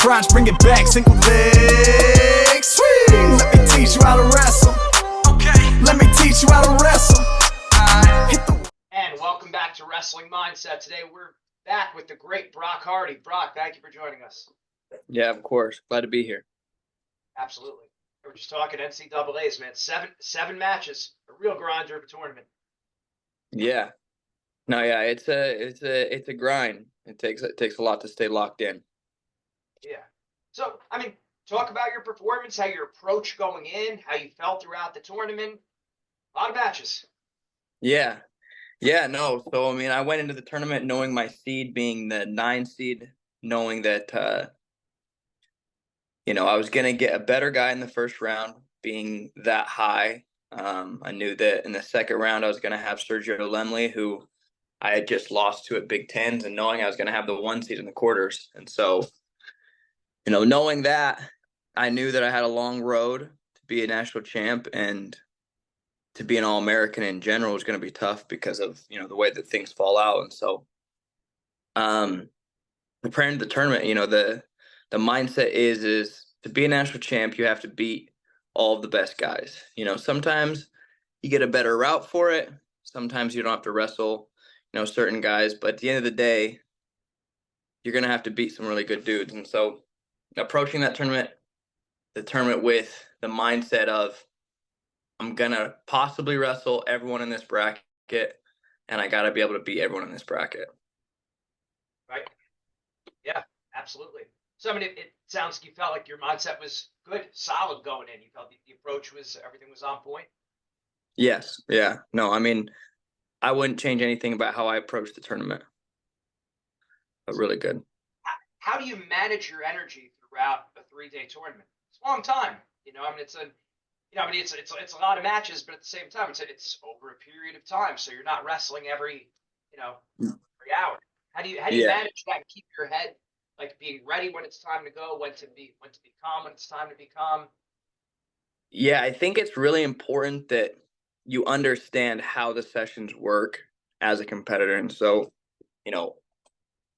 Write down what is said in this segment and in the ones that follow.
crunch, bring it back, single leg swing. Let me teach you how to wrestle. Okay, let me teach you how to wrestle. And welcome back to Wrestling Mindset. Today we're back with the great Brock Hardy. Brock, thank you for joining us. Yeah, of course. Glad to be here. Absolutely. We're just talking NCAAs, man. Seven matches, a real grinder of a tournament. Yeah. No, yeah, it's a grind. It takes a lot to stay locked in. Yeah. So, I mean, talk about your performance, how your approach going in, how you felt throughout the tournament. A lot of matches. Yeah. Yeah, no. So I mean, I went into the tournament knowing my seed being the 9 seed, knowing that I was gonna get a better guy in the first round, being that high. I knew that in the second round I was gonna have Sergio Lemley, who I had just lost to at Big Tens, and knowing I was gonna have the 1 seed in the quarters. And so, knowing that, I knew that I had a long road to be a national champ, and to be an All-American in general was going to be tough because of, the way that things fall out. And so, preparing to the tournament, the mindset is to be a national champ, you have to beat all of the best guys. Sometimes you get a better route for it. Sometimes you don't have to wrestle, certain guys, but at the end of the day, you're going to have to beat some really good dudes. And so approaching the tournament with the mindset of, I'm going to possibly wrestle everyone in this bracket, and I got to be able to beat everyone in this bracket. Right. Yeah, absolutely. So, I mean, it sounds like you felt like your mindset was good, solid going in. You felt the approach was, everything was on point. Yes. Yeah. No, I mean, I wouldn't change anything about how I approached the tournament. But really good. How do you manage your energy throughout a 3-day tournament? It's a long time. I mean, it's a lot of matches, but at the same time, it's over a period of time. So you're not wrestling every hour. How do you Yeah. manage that and keep your head like being ready when it's time to go, when to be calm, when it's time to be calm? Yeah, I think it's really important that you understand how the sessions work as a competitor. And so,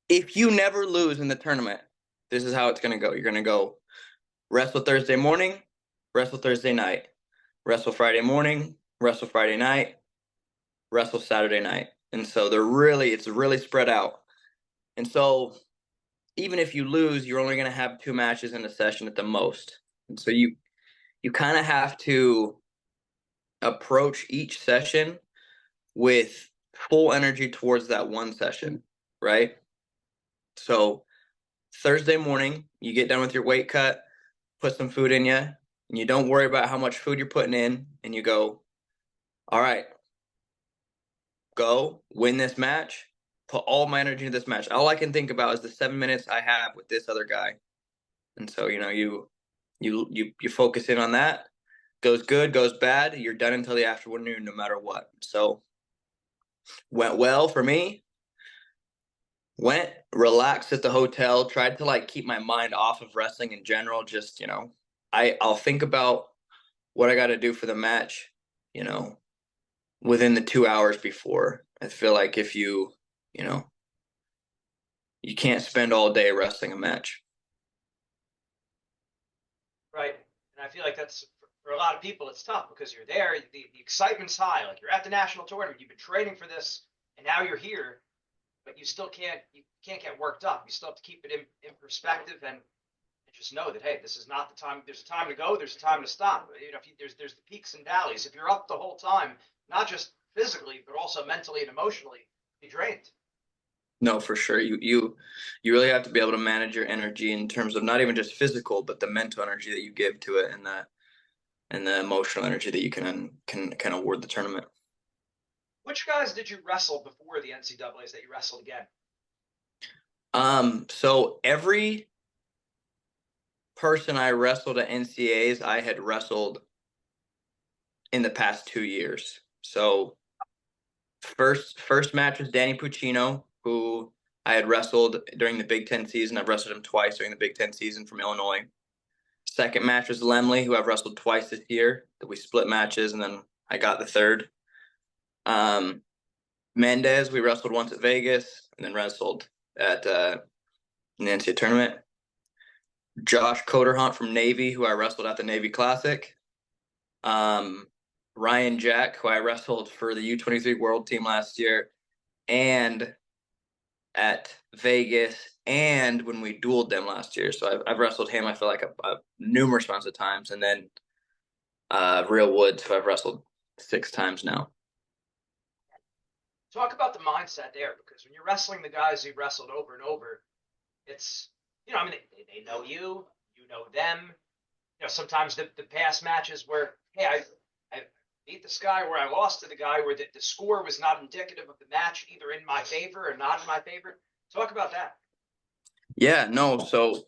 if you never lose in the tournament, this is how it's going to go. You're going to go wrestle Thursday morning, wrestle Thursday night, wrestle Friday morning, wrestle Friday night, wrestle Saturday night. And so it's really spread out. And so even if you lose, you're only going to have 2 matches in a session at the most. And so you kind of have to approach each session with full energy towards that one session, right? So Thursday morning, you get done with your weight cut, put some food in you, and you don't worry about how much food you're putting in, and you go, all right, go win this match, put all my energy into this match. All I can think about is the 7 minutes I have with this other guy. And so, you focus in on that. Goes good, goes bad, you're done until the afternoon, no matter what. So went well for me. Went, relaxed at the hotel, tried to keep my mind off of wrestling in general. Just, I'll think about what I got to do for the match, within the 2 hours before. I feel like if you can't spend all day wrestling a match. Right. And I feel like that's for a lot of people, it's tough because you're there, the excitement's high. Like you're at the national tournament, you've been training for this, and now you're here, but you can't get worked up. You still have to keep it in perspective and just know that, hey, this is not the time. There's a time to go. There's a time to stop. There's the peaks and valleys. If you're up the whole time, not just physically, but also mentally and emotionally, you're drained. No, for sure. You really have to be able to manage your energy in terms of not even just physical, but the mental energy that you give to it, and the emotional energy that you can award the tournament. Which guys did you wrestle before the NCAAs that you wrestled again? So every person I wrestled at NCAAs, I had wrestled in the past 2 years. So first match was Danny Puccino, who I had wrestled during the Big Ten season. I've wrestled him twice during the Big Ten season from Illinois. Second match was Lemley, who I've wrestled twice this year. That we split matches, and then I got the third. Mendez, we wrestled once at Vegas, and then wrestled at the NCAA tournament. Josh Coderhunt from Navy, who I wrestled at the Navy Classic. Ryan Jack, who I wrestled for the U23 World Team last year, and at Vegas, and when we dueled them last year. So I've wrestled him, I feel like, a numerous amounts of times. And then Real Woods, who I've wrestled 6 times now. Talk about the mindset there, because when you're wrestling the guys you've wrestled over and over, it's, I mean, they know you, you know them. Sometimes the past matches where, hey, I beat this guy, where I lost to the guy, where the score was not indicative of the match, either in my favor or not in my favor. Talk about that. Yeah, no. So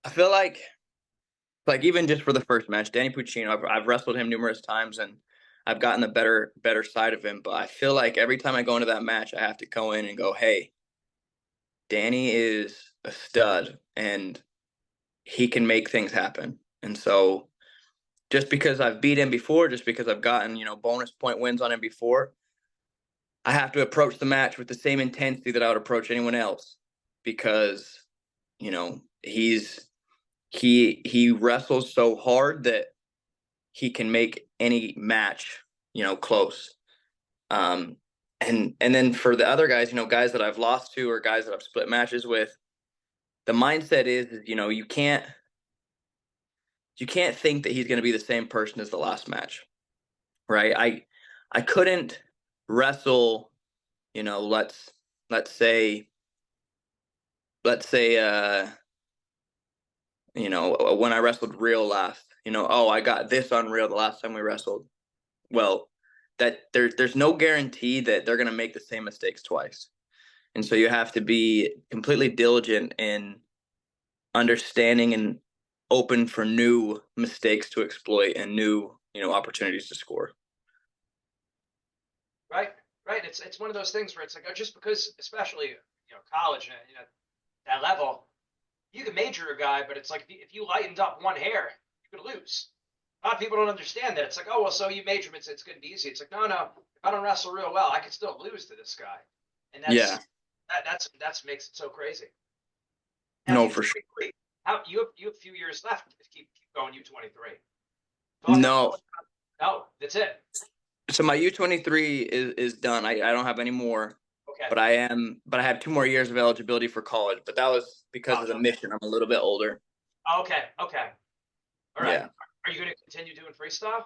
I feel like even just for the first match, Danny Puccino, I've wrestled him numerous times and I've gotten the better side of him. But I feel like every time I go into that match, I have to go in and go, hey, Danny is a stud and he can make things happen. And so just because I've beat him before, just because I've gotten, bonus point wins on him before, I have to approach the match with the same intensity that I would approach anyone else, because, he wrestles so hard that he can make any match, close. And then for the other guys, guys that I've lost to or guys that I've split matches with, the mindset is, you can't think that he's going to be the same person as the last match, right? I couldn't wrestle, let's say, when I wrestled Real last, oh, I got this on Real the last time we wrestled. Well, that there's no guarantee that they're going to make the same mistakes twice. And so you have to be completely diligent in understanding and open for new mistakes to exploit and new, opportunities to score. Right. It's one of those things where it's like, just because, especially, college, that level, you can major a guy, but it's like, if you lightened up one hair, you could lose. A lot of people don't understand that. It's like, oh, well, so you major him, it's going to be easy. It's like, no, if I don't wrestle real well, I could still lose to this guy. And that's makes it so crazy. Now, No, for sure. You have a few years left to keep going U23. No. No, that's it. So my U23 is done. I don't have any more. Okay. But I have 2 more years of eligibility for college. But that was because of the mission. I'm a little bit older. Okay. All right. Yeah. Are you going to continue doing freestyle?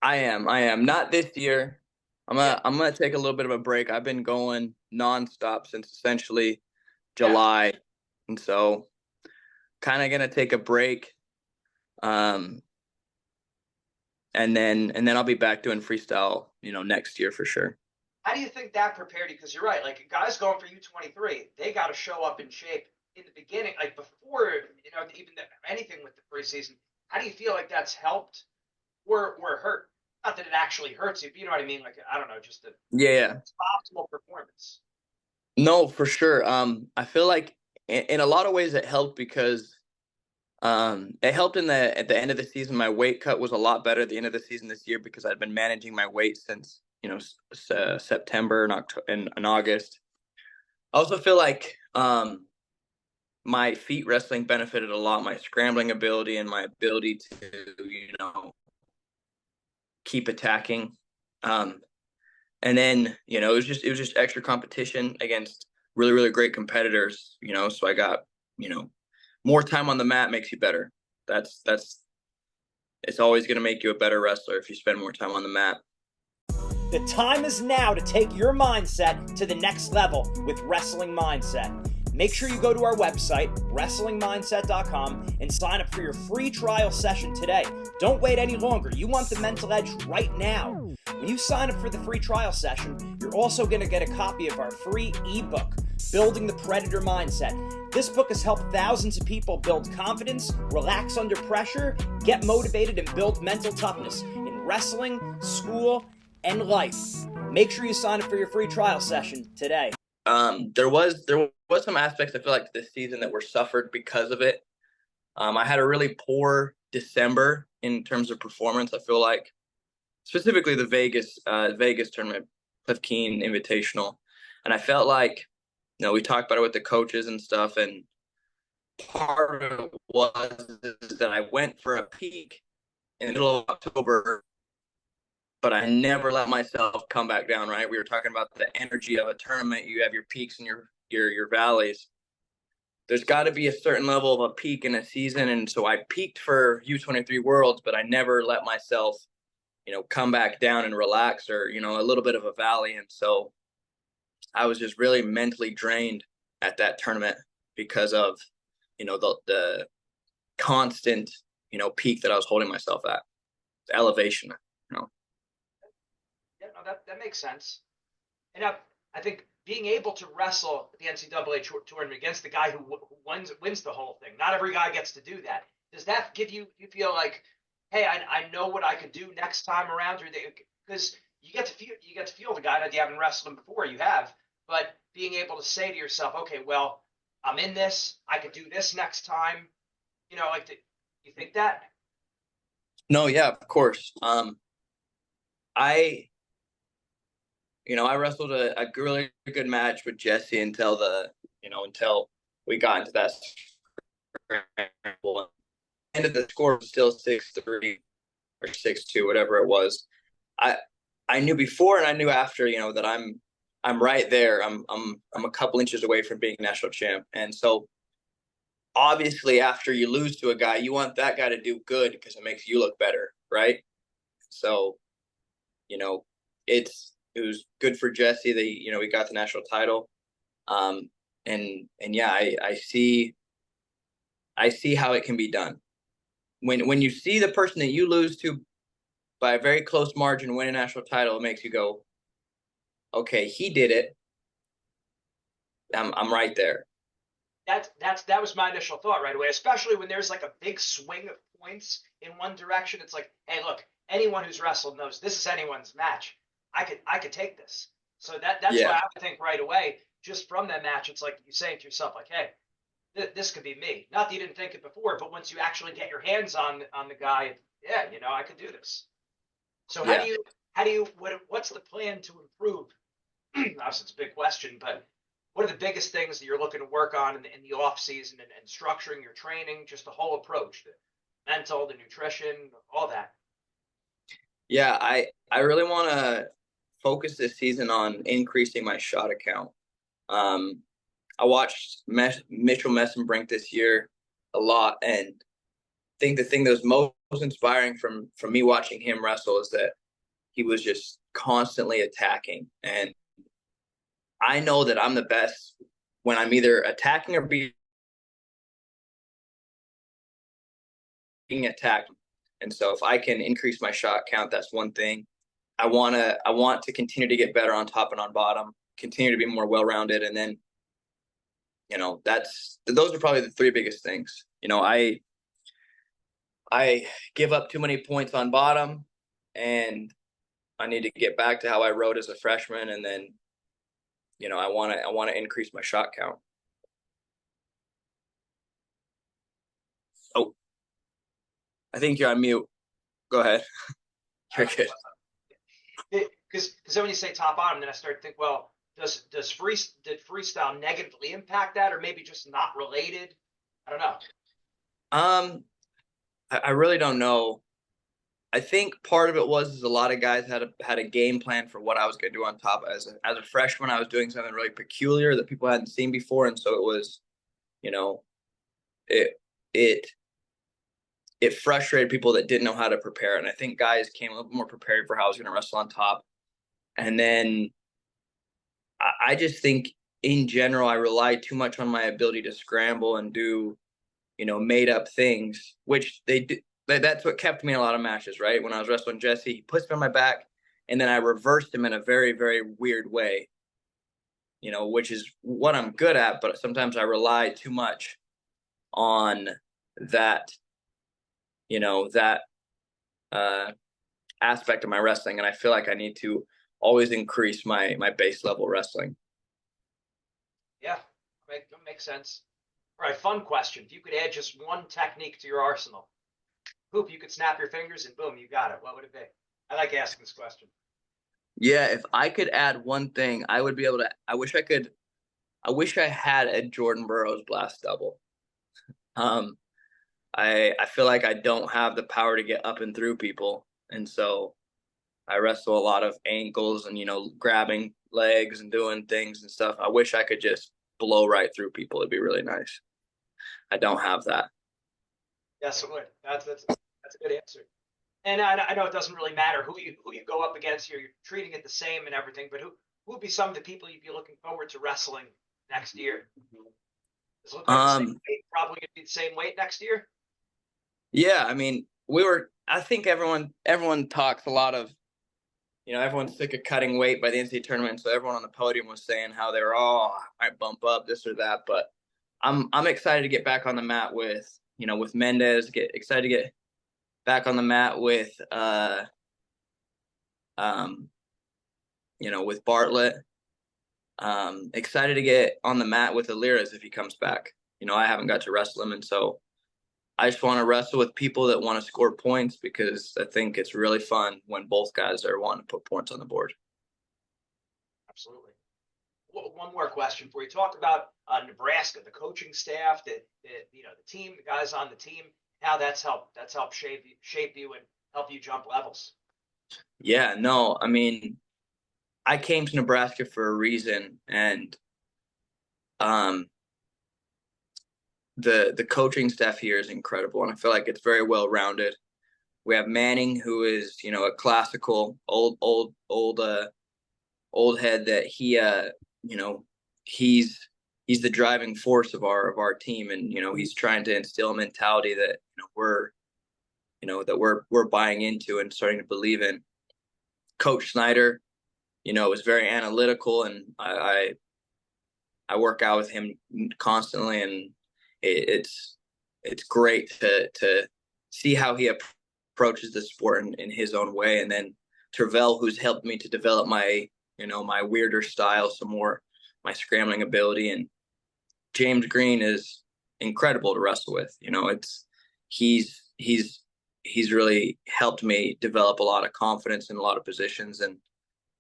I am. Not this year. I'm gonna take a little bit of a break. I've been going nonstop since essentially July. And so kind of gonna take a break. And then I'll be back doing freestyle, next year for sure. How do you think that prepared you? Because you're right, like guys going for U23, they got to show up in shape in the beginning, like before, even anything with the preseason. How do you feel like that's helped or hurt? Not that it actually hurts you, but you know what I mean? Like, I don't know, just the optimal performance. No, for sure. I feel like in a lot of ways it helped because it helped at the end of the season. My weight cut was a lot better at the end of the season this year because I'd been managing my weight since, September and October and August. I also feel like my feet wrestling benefited a lot, my scrambling ability and my ability to, keep attacking. And then, it was just extra competition against really, really great competitors, so I got, more time on the mat makes you better. It's always going to make you a better wrestler if you spend more time on the mat. The time is now to take your mindset to the next level with Wrestling Mindset. Make sure you go to our website, wrestlingmindset.com, and sign up for your free trial session today. Don't wait any longer. You want the mental edge right now. When you sign up for the free trial session, you're also going to get a copy of our free ebook, Building the Predator Mindset. This book has helped thousands of people build confidence, relax under pressure, get motivated, and build mental toughness in wrestling, school, and life. Make sure you sign up for your free trial session today. There was some aspects I feel like this season that were suffered because of it. I had a really poor December in terms of performance. I feel like specifically the Vegas tournament, Cliff Keen Invitational, and I felt like we talked about it with the coaches and stuff, and part of it was is that I went for a peak in the middle of October, but I never let myself come back down, right? We were talking about the energy of a tournament. You have your peaks and your valleys. There's got to be a certain level of a peak in a season. And so I peaked for U23 Worlds, but I never let myself, come back down and relax or, a little bit of a valley. And so I was just really mentally drained at that tournament because of, the constant, peak that I was holding myself at, the elevation. Yeah, no, that makes sense. And I think being able to wrestle at the NCAA tournament against the guy who wins the whole thing. Not every guy gets to do that. Does that give you feel like, hey, I know what I could do next time around, or because you get to feel the guy that you haven't wrestled him before, you have, but being able to say to yourself, okay, well, I'm in this, I could do this next time, you think that? No, yeah, of course. I I wrestled a really good match with Jesse until we got into that scramble. End of the score was still 6-3 or 6-2, whatever it was. I knew before and I knew after, that I'm right there. I'm a couple inches away from being national champ. And so obviously after you lose to a guy, you want that guy to do good because it makes you look better, right? So, it was good for Jesse that we got the national title. And yeah, I see how it can be done. When you see the person that you lose to by a very close margin win a national title, it makes you go, okay, he did it. I'm right there. That was my initial thought right away, especially when there's like a big swing of points in one direction. It's like, hey, look, anyone who's wrestled knows this is anyone's match. I could take this. So that's why I would think right away, just from that match, it's like you saying to yourself, like, hey, this could be me. Not that you didn't think it before, but once you actually get your hands on the guy, yeah, I could do this. So what's the plan to improve? Obviously, it's a big question, but what are the biggest things that you're looking to work on in the off season and structuring your training, just the whole approach, the mental, the nutrition, all that? Yeah, I really want to focus this season on increasing my shot account. I watched Mitchell Messenbrink this year a lot, and I think the thing that was most inspiring from me watching him wrestle is that he was just constantly attacking. And I know that I'm the best when I'm either attacking or being attacked. And so if I can increase my shot count, that's one thing. I want to continue to get better on top and on bottom, continue to be more well-rounded. And then, those are probably the three biggest things. I give up too many points on bottom, and I need to get back to how I rode as a freshman. And then, I want to increase my shot count. Oh, I think you're on mute. Go ahead. You're good. Because then when you say top bottom, then I start to think, well, did freestyle negatively impact that, or maybe just not related? I don't know. I really don't know. I think part of it was a lot of guys had a game plan for what I was going to do on top. As a freshman, I was doing something really peculiar that people hadn't seen before, and so it was, it frustrated people that didn't know how to prepare. And I think guys came a little more prepared for how I was going to wrestle on top. And then I just think in general, I relied too much on my ability to scramble and do, made up things, which they did. That's what kept me in a lot of matches, right? When I was wrestling Jesse, he puts me on my back, and then I reversed him in a very, very weird way, which is what I'm good at. But sometimes I rely too much on that, aspect of my wrestling. And I feel like I need to always increase my base level wrestling. Yeah, makes sense. All right, fun question. If you could add just one technique to your arsenal, Hoop, you could snap your fingers and boom, you got it. What would it be? I like asking this question. Yeah, if I could add one thing, I would be able to. I wish I had a Jordan Burroughs blast double. Um, I feel like I don't have the power to get up and through people, and so I wrestle a lot of ankles and grabbing legs and doing things and stuff. I wish I could just blow right through people. It'd be really nice. I don't have that. Yes, it would. That's a good answer. And I know it doesn't really matter who you go up against here. You're treating it the same and everything. But who would be some of the people you'd be looking forward to wrestling next year? Does it look like the same Um, weight? Probably gonna be the same weight next year. yeah, I mean, I think everyone talks a lot of, everyone's sick of cutting weight by the NCAA tournament. So everyone on the podium was saying how they were, oh, I might bump up this or that. But I'm excited to get back on the mat with Mendez. Get excited to get back on the mat with um, with Bartlett. Excited to get on the mat with Aliras if he comes back. I haven't got to wrestle him, and so I just want to wrestle with people that want to score points because I think it's really fun when both guys are wanting to put points on the board. Absolutely. One more question for you. Talk about Nebraska, the coaching staff, the team, the guys on the team, how that's helped shape you and help you jump levels. Yeah, no, I mean, I came to Nebraska for a reason, and um, the coaching staff here is incredible, and I feel like it's very well rounded. We have Manning, who is a classical old head that he's the driving force of our team, and he's trying to instill a mentality that we're buying into and starting to believe in. Coach Snyder, is very analytical, and I work out with him constantly, and it's great to see how he approaches the sport in his own way. And then Tervel, who's helped me to develop my my weirder style some more, my scrambling ability. And James Green is incredible to wrestle with. He's really helped me develop a lot of confidence in a lot of positions and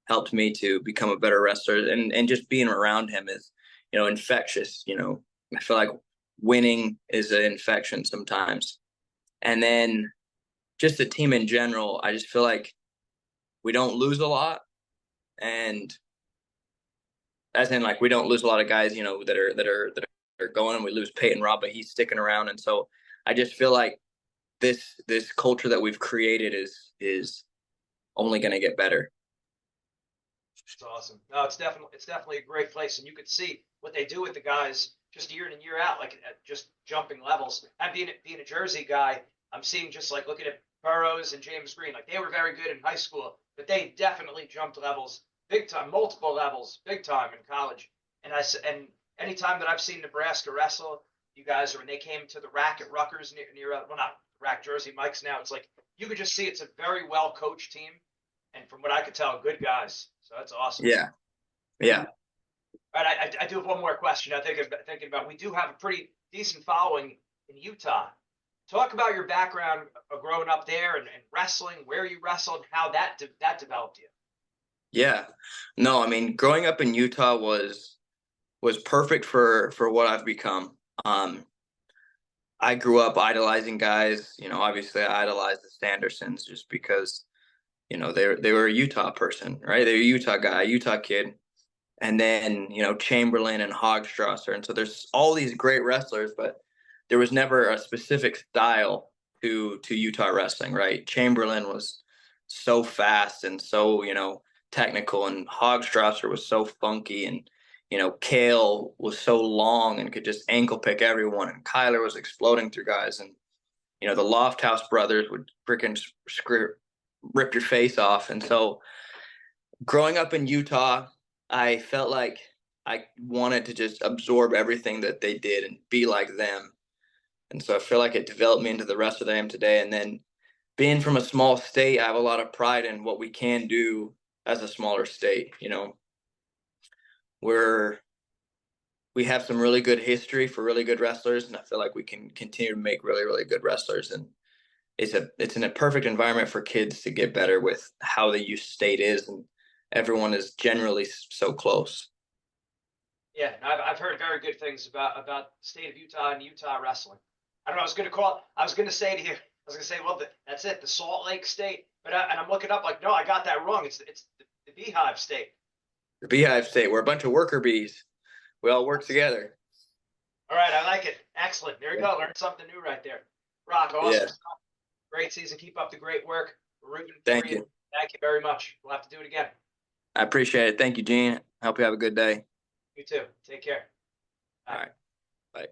helped me to become a better wrestler. And just being around him is infectious. I feel like winning is an infection sometimes. And then just the team in general, I just feel like we don't lose a lot. And as in, like, we don't lose a lot of guys, that are going, and we lose Peyton Robb, but he's sticking around. And so I just feel like this culture that we've created is only going to get better. It's awesome. No, it's definitely a great place, and you could see what they do with the guys just year in and year out, like just jumping levels. And being a Jersey guy, I'm seeing just like looking at Burroughs and James Green, like they were very good in high school, but they definitely jumped levels big time, multiple levels, big time in college. And anytime that I've seen Nebraska wrestle, you guys, or when they came to the rack at Rutgers near well, not rack Jersey Mike's now, it's like you could just see it's a very well coached team, and from what I could tell, good guys. So that's awesome. Yeah. All right, I do have one more question. I'm thinking about. We do have a pretty decent following in Utah. Talk about your background of growing up there and wrestling, where you wrestled, how that developed you. Yeah. No, I mean, growing up in Utah was perfect for what I've become. I grew up idolizing guys. Obviously I idolized the Sandersons just because they were a Utah person, right? They're a Utah guy, Utah kid. And then Chamberlain and Hogstrasser, and so there's all these great wrestlers, but there was never a specific style to Utah wrestling, right? Chamberlain was so fast and so technical, and Hogstrasser was so funky, and Kale was so long and could just ankle pick everyone, and Kyler was exploding through guys, and the Lofthouse brothers would freaking rip your face off. And so growing up in Utah, I felt like I wanted to just absorb everything that they did and be like them. And so I feel like it developed me into the wrestler that I am today. And then being from a small state, I have a lot of pride in what we can do as a smaller state. We have some really good history for really good wrestlers, and I feel like we can continue to make really, really good wrestlers. And it's in a perfect environment for kids to get better with how the youth state is, and everyone is generally so close. Yeah, I've heard very good things about the state of Utah and Utah wrestling. I don't know. I was gonna say to you. I was gonna say, well, that's it, the Salt Lake State. But and I'm looking up like, no, I got that wrong. It's the Beehive State. The Beehive State. We're a bunch of worker bees. We all work together. All right, I like it. Excellent. There you go. Learned something new right there. Rock, awesome Yeah. stuff. Great season. Keep up the great work. We're rooting for Thank you. you. Thank you very much. We'll have to do it again. I appreciate it. Thank you, Gene. I hope you have a good day. You too. Take care. All right. Bye.